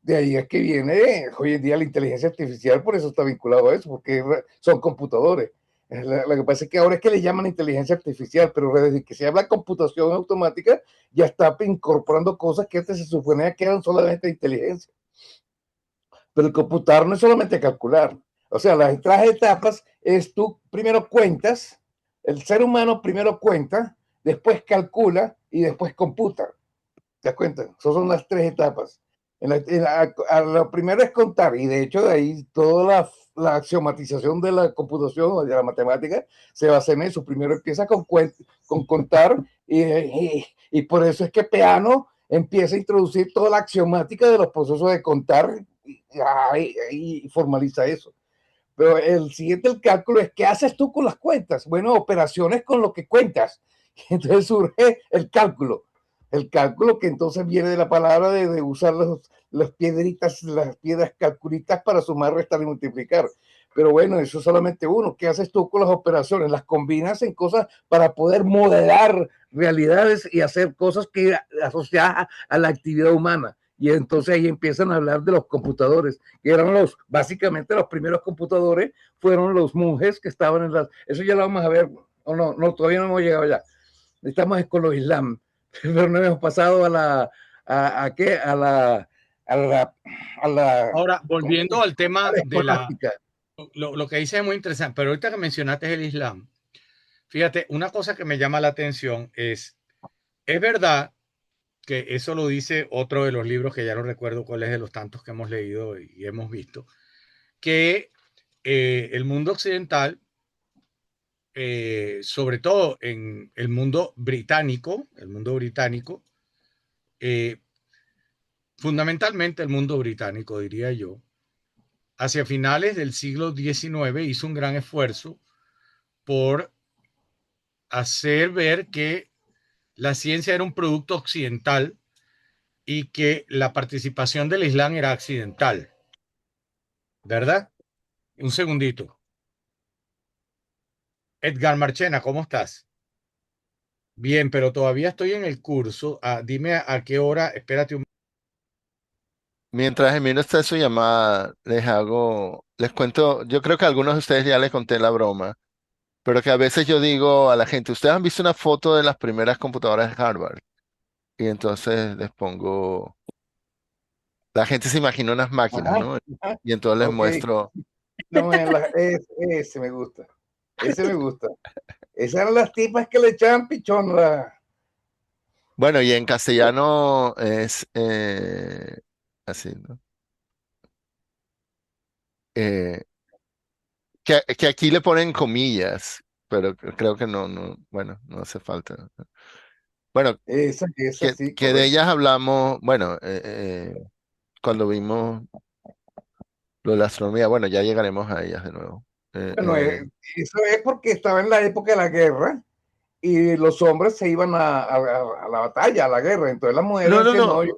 De ahí es que viene hoy en día la inteligencia artificial, por eso está vinculado a eso, porque son computadores. Lo que pasa es que ahora es que le llaman inteligencia artificial, pero desde que se habla de computación automática, ya está incorporando cosas que antes se suponía que eran solamente inteligencia. Pero el computar no es solamente calcular. O sea, las 3 etapas es tú primero cuentas, el ser humano primero cuenta, después calcula y después computa. ¿Te das cuenta? Esas son las 3 etapas. Lo primero es contar, y de hecho de ahí toda la axiomatización de la computación o de la matemática se basa en eso. Primero empieza con contar, y por eso es que Peano empieza a introducir toda la axiomática de los procesos de contar y formaliza eso. Pero el siguiente, el cálculo, es ¿qué haces tú con las cuentas? Bueno, operaciones con lo que cuentas. Y entonces surge el cálculo. El cálculo, que entonces viene de la palabra de usar las piedritas, las piedras calculitas para sumar, restar y multiplicar. Pero bueno, eso es solamente uno. ¿Qué haces tú con las operaciones? Las combinas en cosas para poder modelar realidades y hacer cosas que asociadas a la actividad humana. Y entonces ahí empiezan a hablar de los computadores, que eran básicamente los primeros computadores, fueron los monjes que estaban en las... Eso ya lo vamos a ver, o no, todavía no hemos llegado allá. Estamos con los islam, pero no hemos pasado a la... ¿A qué? A la... Ahora, volviendo al tema de lo que dice es muy interesante, pero ahorita que mencionaste el Islam, fíjate, una cosa que me llama la atención es verdad que eso lo dice otro de los libros que ya no recuerdo cuál es de los tantos que hemos leído y hemos visto, que el mundo occidental, sobre todo en el mundo británico, fundamentalmente el mundo británico, diría yo, hacia finales del siglo XIX hizo un gran esfuerzo por hacer ver que la ciencia era un producto occidental y que la participación del Islam era accidental, ¿verdad? Un segundito. Edgar Marchena, ¿cómo estás? Bien, pero todavía estoy en el curso. Dime a qué hora, espérate un... Mientras Emilio está en su llamada, les cuento, yo creo que a algunos de ustedes ya les conté la broma, pero que a veces yo digo a la gente, ¿ustedes han visto una foto de las primeras computadoras de Harvard? Y entonces les pongo, la gente se imagina unas máquinas, Ajá, ¿no? ajá, Y entonces les ok. muestro, No, ese me gusta. Ese me gusta. Esas eran las tipas que le echaban pichón. bueno, y en castellano es así, ¿no? Eh, que aquí le ponen comillas, pero creo que no, bueno, no hace falta. Bueno, Esa sí, que de correcto. ellas hablamos, bueno, cuando vimos lo de la astronomía, bueno, ya llegaremos a ellas de nuevo. Eh, Bueno, eh, eso es porque estaba en la época de la guerra y los hombres se iban a la batalla, a la guerra. Entonces las mujeres no, no, decían, no, no,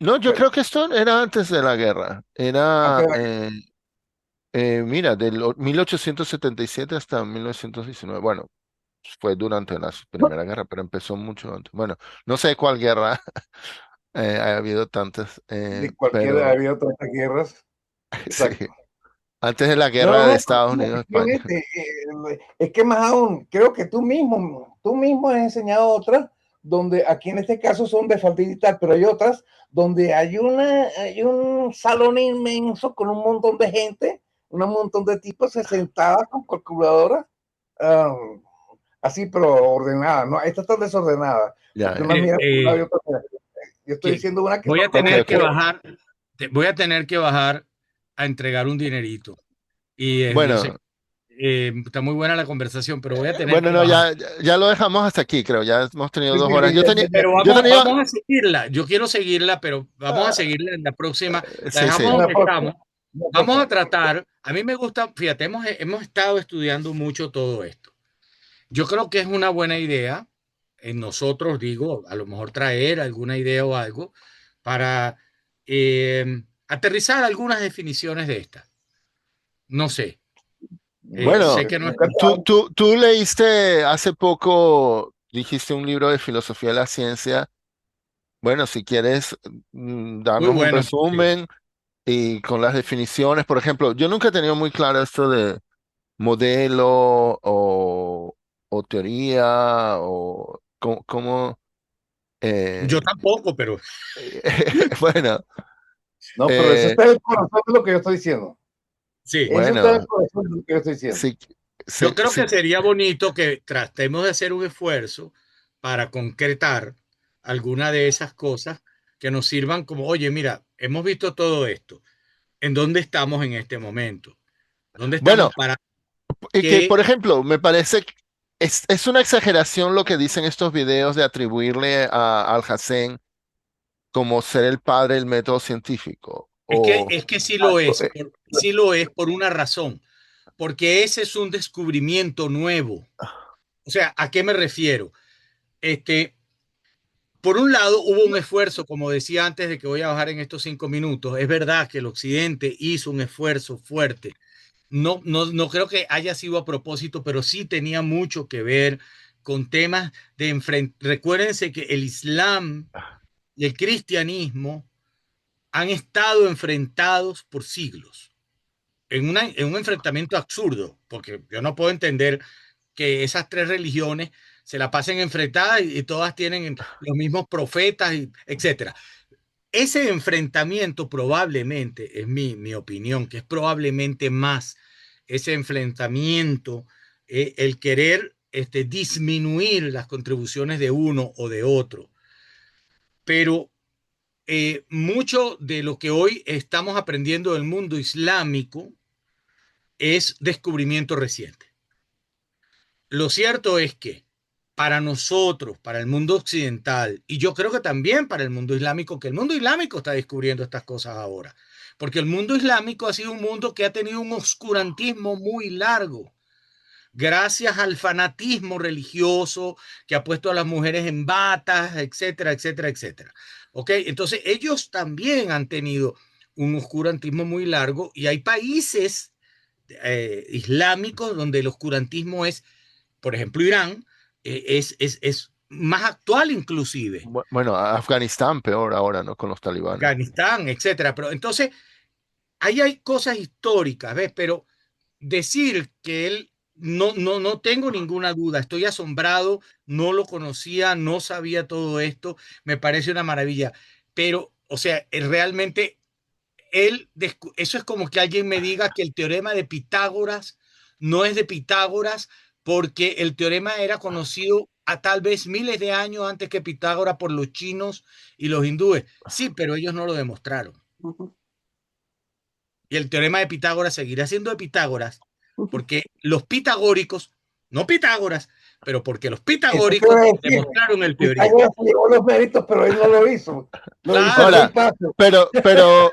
no, yo bueno, creo que esto era antes de la guerra. antes Era, de la guerra. mira, 1877 hasta 1919. Bueno, fue durante la Primera Guerra, pero empezó mucho antes. Bueno, no sé cuál guerra, ha habido tantas, De cualquiera ha pero habido tantas guerras. sí, Exacto. antes de la No, guerra de no, Estados no, Unidos-España. efectivamente, es que más aún, creo que tú mismo has enseñado otras donde aquí en este caso son de faldita y tal, pero hay otras donde hay un salón inmenso con un montón de gente, un montón de tipos se sentadas con calculadoras, ah, así pero ordenadas, ¿no? Esta está desordenada, porque Ya, una Mire, mira por un lado y otra por otro. Yo estoy que diciendo una que voy son a ok, tener ok. que bajar, voy a tener que bajar a entregar un dinerito. Y yo sé Bueno, que está muy buena la conversación, pero voy a tener bueno, que no, bajar. ya lo dejamos hasta aquí, creo. Ya hemos tenido sí, dos sí, horas. sí, Pero Yo tenía, vamos a seguirla. Yo quiero seguirla, pero vamos a seguirla en la próxima. La sí, dejamos sí. una donde próxima, estamos. una Vamos a próxima. tratar, a mí me gusta, fíjate, hemos estado estudiando mucho todo esto. Yo creo que es una buena idea en nosotros, digo, a lo mejor traer alguna idea o algo para aterrizar algunas definiciones de estas. No sé, sé Bueno, que no es... tú leíste hace poco, dijiste un libro de filosofía de la ciencia. Bueno, si quieres Muy darnos un bueno, sí. resumen y con las definiciones, por ejemplo, yo nunca he tenido muy claro esto de modelo o teoría o cómo, Yo eh, tampoco, pero bueno, No, pero eso eh, está en el corazón de lo que yo estoy diciendo. sí. Eso está en el bueno, corazón de lo que yo estoy diciendo. sí, sí, Yo creo sí. que sería bonito que tratemos de hacer un esfuerzo para concretar alguna de esas cosas que nos sirvan como, oye, mira, hemos visto todo esto. ¿En dónde estamos en este momento? ¿Dónde Bueno, estamos para y que, que... por ejemplo, me parece que es una exageración lo que dicen estos videos de atribuirle a Alhazen como ser el padre del método científico. Es que Eh, sí lo es por una razón, porque ese es un descubrimiento nuevo. O sea, ¿a qué me refiero? Este, por un lado, hubo un esfuerzo, como decía antes de que voy a bajar en estos 5 minutos. Es verdad que el Occidente hizo un esfuerzo fuerte. No creo que haya sido a propósito, pero sí tenía mucho que ver con temas de enfrentar. Recuérdense que el Islam y el cristianismo han estado enfrentados por siglos en un enfrentamiento absurdo, porque yo no puedo entender que esas tres religiones se la pasen enfrentadas y todas tienen los mismos profetas, etcétera. Ese enfrentamiento probablemente, es mi opinión, que es probablemente más ese enfrentamiento, el querer disminuir las contribuciones de uno o de otro. Pero mucho de lo que hoy estamos aprendiendo del mundo islámico es descubrimiento reciente. Lo cierto es que para nosotros, para el mundo occidental, y yo creo que también para el mundo islámico, que el mundo islámico está descubriendo estas cosas ahora, porque el mundo islámico ha sido un mundo que ha tenido un oscurantismo muy largo, gracias al fanatismo religioso que ha puesto a las mujeres en batas, etcétera, etcétera, etcétera. ¿Ok? Entonces, ellos también han tenido un oscurantismo muy largo y hay países islámicos donde el oscurantismo es, por ejemplo, Irán, es más actual inclusive. Bueno, Afganistán peor ahora, ¿no? Con los talibanes. Afganistán, etcétera. Pero entonces, ahí hay cosas históricas, ¿ves? Pero decir que él, no tengo ninguna duda, estoy asombrado, no lo conocía, no sabía todo esto, me parece una maravilla. Pero, o sea, realmente eso es como que alguien me diga que el teorema de Pitágoras no es de Pitágoras porque el teorema era conocido a tal vez miles de años antes que Pitágoras por los chinos y los hindúes. Sí, pero ellos no lo demostraron. Y el teorema de Pitágoras seguirá siendo de Pitágoras porque los pitagóricos, no Pitágoras, pero porque los pitagóricos demostraron el teorema. Pitágoras llevó los méritos, pero él no lo hizo. Lo hizo Ahora, muy fácil. pero,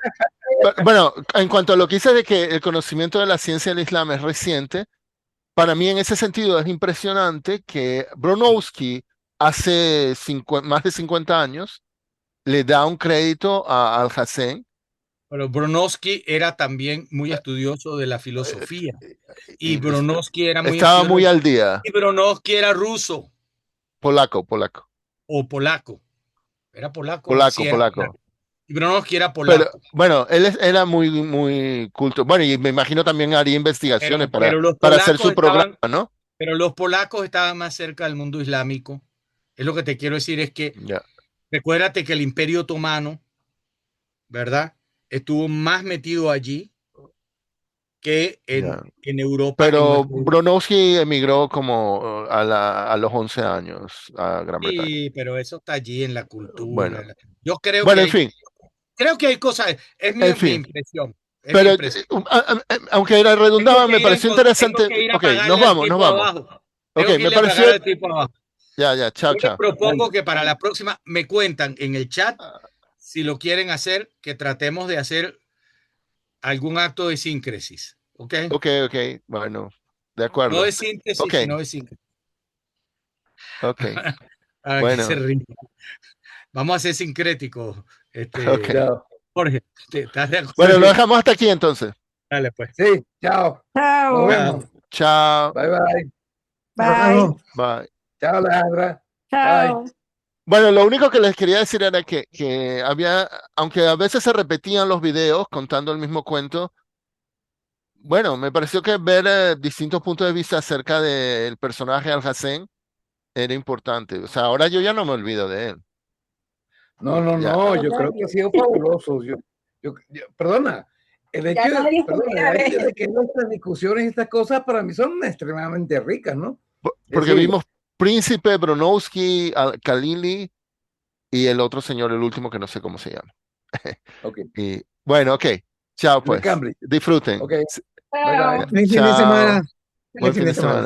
bueno, en cuanto a lo que dice de que el conocimiento de la ciencia del Islam es reciente, para mí en ese sentido es impresionante que Bronowski hace más de 50 años le da un crédito a Al-Hassen. Pero Bronowski era también muy estudioso de la filosofía. Y Bronowski era muy Estaba muy estudioso. al día. Y Bronowski era ruso Polaco. o polaco. Era polaco. Sí, Polaco. y Bronowski era Pero polaco. bueno, él era muy culto. Bueno, y me imagino también haría investigaciones para hacer su programa, ¿no? Pero los polacos estaban más cerca del mundo islámico. Es lo que te quiero decir, es que Ya. recuérdate que el Imperio Otomano, ¿verdad? Estuvo más metido allí que Ya. en Europa. Pero Bronowski emigró como a los 11 años a Gran Bretaña. Sí, pero eso está allí en la Bueno, cultura. Yo creo bueno, que en fin, creo que hay cosas, es mi impresión. Es mi pero impresión. aunque era redundaba, me pareció Tengo interesante. que ir a Ok, pagarle al tipo nos vamos. abajo. Ok, Tengo que me irle a pareció. pagar al tipo abajo. Ya, chao, Yo les chao. propongo que para la próxima me cuentan en el chat si lo quieren hacer, que tratemos de hacer algún acto de síncresis. ¿Ok? Ok, bueno, de No acuerdo. de síntesis, Ok, sino de síncresis. ok, Para que se bueno, ríen. Vamos a ser sincréticos. ok. Jorge, ¿estás de acuerdo? Bueno, lo dejamos hasta aquí entonces. Dale, pues. Sí, chao. Nos Chao. vemos. Chao. Bye, bye. Bye. Bye. Chao, Alejandra. Chao. Bye. Bueno, lo único que les quería decir era que había, aunque a veces se repetían los videos contando el mismo cuento, bueno, me pareció que ver distintos puntos de vista acerca del personaje Al-Hassen era importante. O sea, ahora yo ya no me olvido de él. No, yo creo que ha sido fabuloso. Perdona, el hecho, de que nuestras discusiones y estas cosas para mí son extremadamente ricas, ¿no? Porque vimos Príncipe, Bronowski, Al-Khalili y el otro señor, el último que no sé cómo se llama. Okay. Y bueno, ok. Chao, pues. Disfruten. Okay. Chao. Bye, bye. Buen fin de semana.